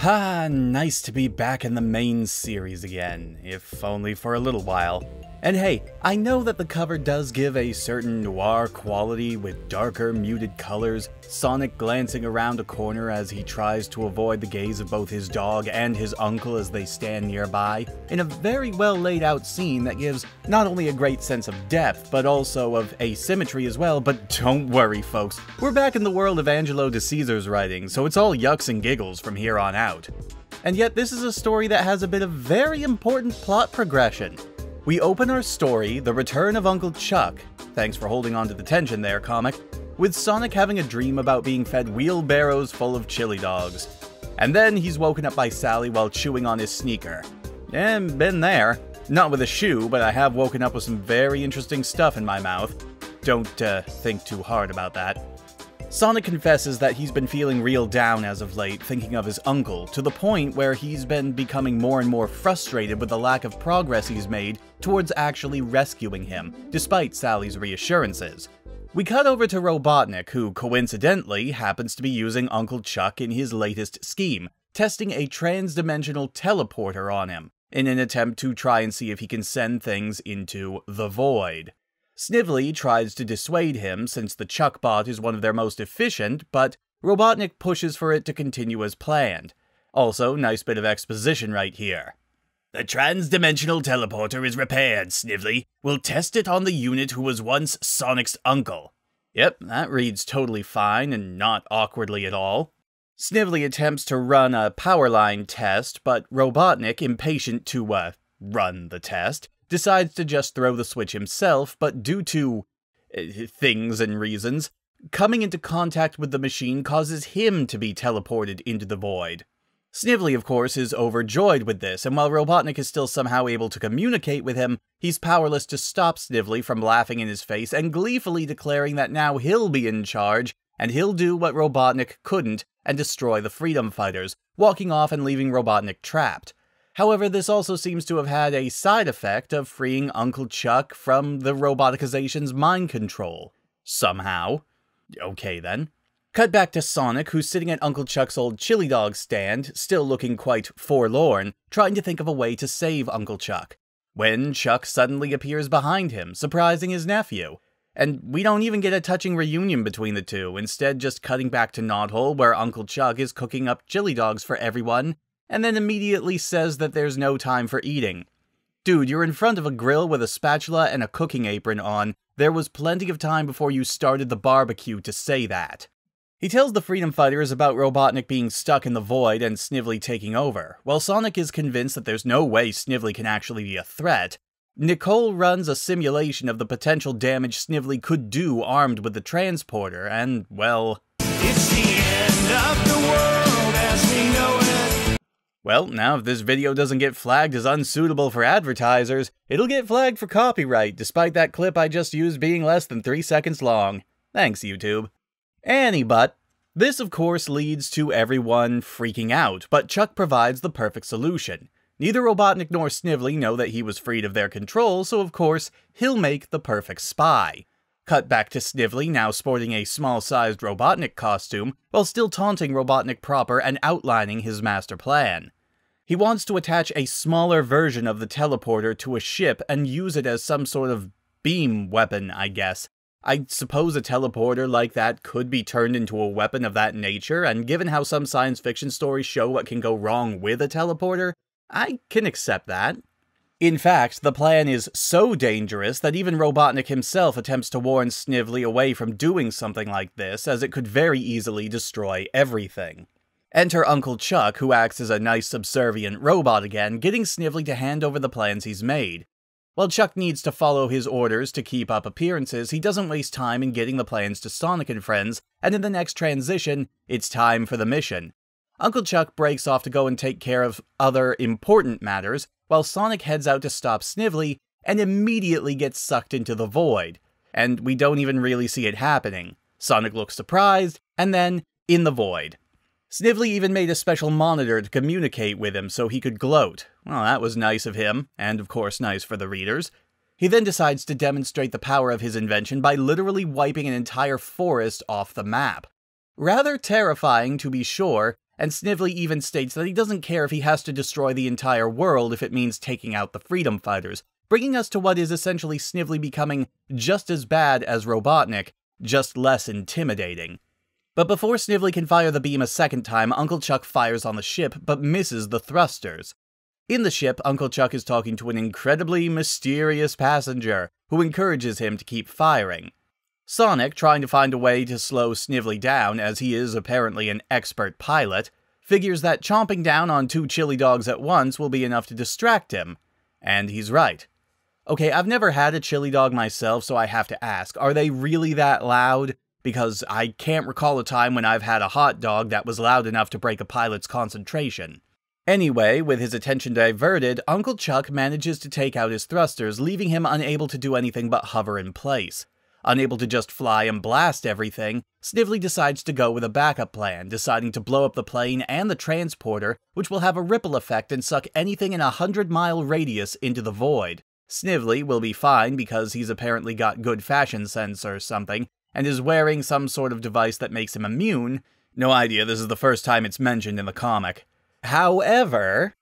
Nice to be back in the main series again, if only for a little while. And hey, I know that the cover does give a certain noir quality with darker, muted colors, Sonic glancing around a corner as he tries to avoid the gaze of both his dog and his uncle as they stand nearby, in a very well laid out scene that gives not only a great sense of depth, but also of asymmetry as well. But don't worry folks, we're back in the world of Angelo de Caesar's writing, so it's all yucks and giggles from here on out. And yet this is a story that has a bit of very important plot progression. We open our story, The Return of Uncle Chuck, thanks for holding on to the tension there, comic, with Sonic having a dream about being fed wheelbarrows full of chili dogs. And then he's woken up by Sally while chewing on his sneaker. And been there. Not with a shoe, but I have woken up with some very interesting stuff in my mouth. Don't think too hard about that. Sonic confesses that he's been feeling real down as of late, thinking of his uncle, to the point where he's been becoming more and more frustrated with the lack of progress he's made towards actually rescuing him, despite Sally's reassurances. We cut over to Robotnik, who coincidentally happens to be using Uncle Chuck in his latest scheme, testing a trans-dimensional teleporter on him, in an attempt to try and see if he can send things into the void. Snively tries to dissuade him since the Chuck bot is one of their most efficient, but Robotnik pushes for it to continue as planned. Also, nice bit of exposition right here. The trans-dimensional teleporter is repaired, Snively. We'll test it on the unit who was once Sonic's uncle. Yep, that reads totally fine and not awkwardly at all. Snively attempts to run a power line test, but Robotnik, impatient to, run the test, decides to just throw the switch himself, but due to things and reasons, coming into contact with the machine causes him to be teleported into the void. Snively, of course, is overjoyed with this, and while Robotnik is still somehow able to communicate with him, he's powerless to stop Snively from laughing in his face and gleefully declaring that now he'll be in charge, and he'll do what Robotnik couldn't and destroy the Freedom Fighters, walking off and leaving Robotnik trapped. However, this also seems to have had a side effect of freeing Uncle Chuck from the roboticization's mind control. Somehow. Okay then. Cut back to Sonic, who's sitting at Uncle Chuck's old chili dog stand, still looking quite forlorn, trying to think of a way to save Uncle Chuck, when Chuck suddenly appears behind him, surprising his nephew. And we don't even get a touching reunion between the two, instead just cutting back to Knothole, where Uncle Chuck is cooking up chili dogs for everyone, and then immediately says that there's no time for eating. Dude, you're in front of a grill with a spatula and a cooking apron on. There was plenty of time before you started the barbecue to say that. He tells the Freedom Fighters about Robotnik being stuck in the void and Snively taking over. While Sonic is convinced that there's no way Snively can actually be a threat, Nicole runs a simulation of the potential damage Snively could do armed with the transporter, and, well, it's the end of the world as we know it. Well, now if this video doesn't get flagged as unsuitable for advertisers, it'll get flagged for copyright, despite that clip I just used being less than 3 seconds long. Thanks, YouTube. But this of course leads to everyone freaking out, but Chuck provides the perfect solution. Neither Robotnik nor Snively know that he was freed of their control, so of course, he'll make the perfect spy. Cut back to Snively, now sporting a small-sized Robotnik costume, while still taunting Robotnik proper and outlining his master plan. He wants to attach a smaller version of the teleporter to a ship and use it as some sort of beam weapon, I guess. I suppose a teleporter like that could be turned into a weapon of that nature, and given how some science fiction stories show what can go wrong with a teleporter, I can accept that. In fact, the plan is so dangerous that even Robotnik himself attempts to warn Snively away from doing something like this, as it could very easily destroy everything. Enter Uncle Chuck, who acts as a nice subservient robot again, getting Snively to hand over the plans he's made. While Chuck needs to follow his orders to keep up appearances, he doesn't waste time in getting the plans to Sonic and friends, and in the next transition, it's time for the mission. Uncle Chuck breaks off to go and take care of other important matters, while Sonic heads out to stop Snively, and immediately gets sucked into the void. And we don't even really see it happening. Sonic looks surprised, and then, in the void. Snively even made a special monitor to communicate with him so he could gloat. Well, that was nice of him, and of course nice for the readers. He then decides to demonstrate the power of his invention by literally wiping an entire forest off the map. Rather terrifying to be sure, and Snively even states that he doesn't care if he has to destroy the entire world if it means taking out the freedom fighters, bringing us to what is essentially Snively becoming just as bad as Robotnik, just less intimidating. But before Snively can fire the beam a second time, Uncle Chuck fires on the ship, but misses the thrusters. In the ship, Uncle Chuck is talking to an incredibly mysterious passenger, who encourages him to keep firing. Sonic, trying to find a way to slow Snively down, as he is apparently an expert pilot, figures that chomping down on 2 chili dogs at once will be enough to distract him. And he's right. Okay, I've never had a chili dog myself, so I have to ask, are they really that loud? Because I can't recall a time when I've had a hot dog that was loud enough to break a pilot's concentration. Anyway, with his attention diverted, Uncle Chuck manages to take out his thrusters, leaving him unable to do anything but hover in place. Unable to just fly and blast everything, Snively decides to go with a backup plan, deciding to blow up the plane and the transporter, which will have a ripple effect and suck anything in a 100-mile radius into the void. Snively will be fine because he's apparently got good fashion sense or something, and is wearing some sort of device that makes him immune. No idea, this is the first time it's mentioned in the comic. However,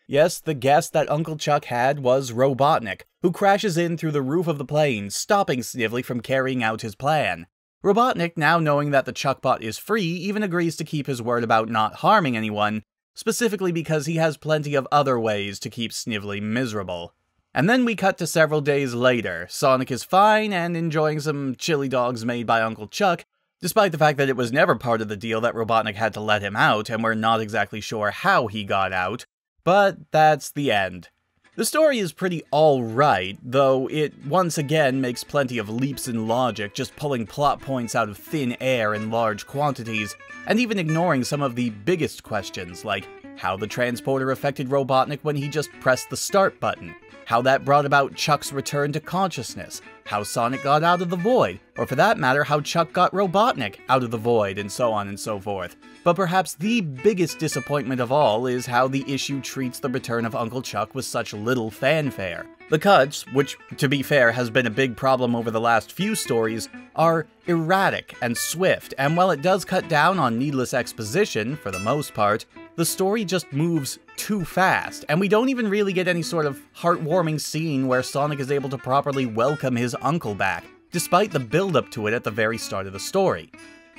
yes, the guest that Uncle Chuck had was Robotnik, who crashes in through the roof of the plane, stopping Snively from carrying out his plan. Robotnik, now knowing that the Chuckbot is free, even agrees to keep his word about not harming anyone, specifically because he has plenty of other ways to keep Snively miserable. And then we cut to several days later. Sonic is fine and enjoying some chili dogs made by Uncle Chuck, despite the fact that it was never part of the deal that Robotnik had to let him out, and we're not exactly sure how he got out. But that's the end. The story is pretty alright, though it once again makes plenty of leaps in logic, just pulling plot points out of thin air in large quantities, and even ignoring some of the biggest questions, like how the transporter affected Robotnik when he just pressed the start button, how that brought about Chuck's return to consciousness, how Sonic got out of the void, or for that matter, how Chuck got Robotnik out of the void, and so on and so forth. But perhaps the biggest disappointment of all is how the issue treats the return of Uncle Chuck with such little fanfare. The cuts, which, to be fair, has been a big problem over the last few stories, are erratic and swift, and while it does cut down on needless exposition, for the most part, the story just moves too fast, and we don't even really get any sort of heartwarming scene where Sonic is able to properly welcome his uncle back, despite the build-up to it at the very start of the story.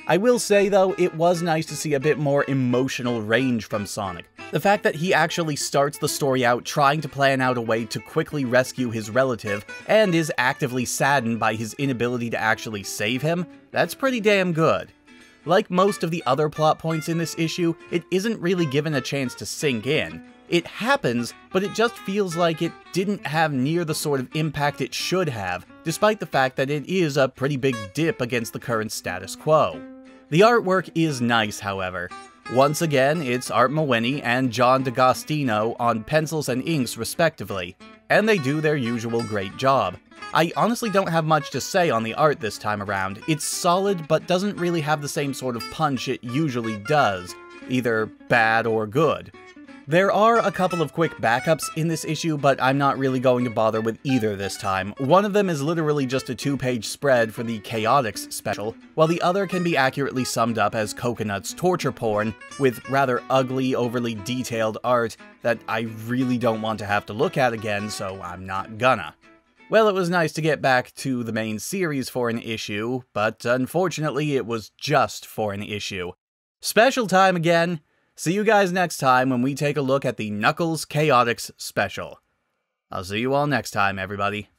I will say, though, it was nice to see a bit more emotional range from Sonic. The fact that he actually starts the story out trying to plan out a way to quickly rescue his relative, and is actively saddened by his inability to actually save him, that's pretty damn good. Like most of the other plot points in this issue, it isn't really given a chance to sink in. It happens, but it just feels like it didn't have near the sort of impact it should have, despite the fact that it is a pretty big dip against the current status quo. The artwork is nice, however. Once again, it's Art Mawhinney and John D'Agostino on pencils and inks respectively, and they do their usual great job. I honestly don't have much to say on the art this time around. It's solid, but doesn't really have the same sort of punch it usually does, either bad or good. There are a couple of quick backups in this issue, but I'm not really going to bother with either this time. One of them is literally just a 2-page spread for the Chaotix special, while the other can be accurately summed up as Coconut's torture porn, with rather ugly, overly detailed art that I really don't want to have to look at again, so I'm not gonna. Well, it was nice to get back to the main series for an issue, but unfortunately it was just for an issue. Special time again! See you guys next time when we take a look at the Knuckles Chaotix special. I'll see you all next time, everybody.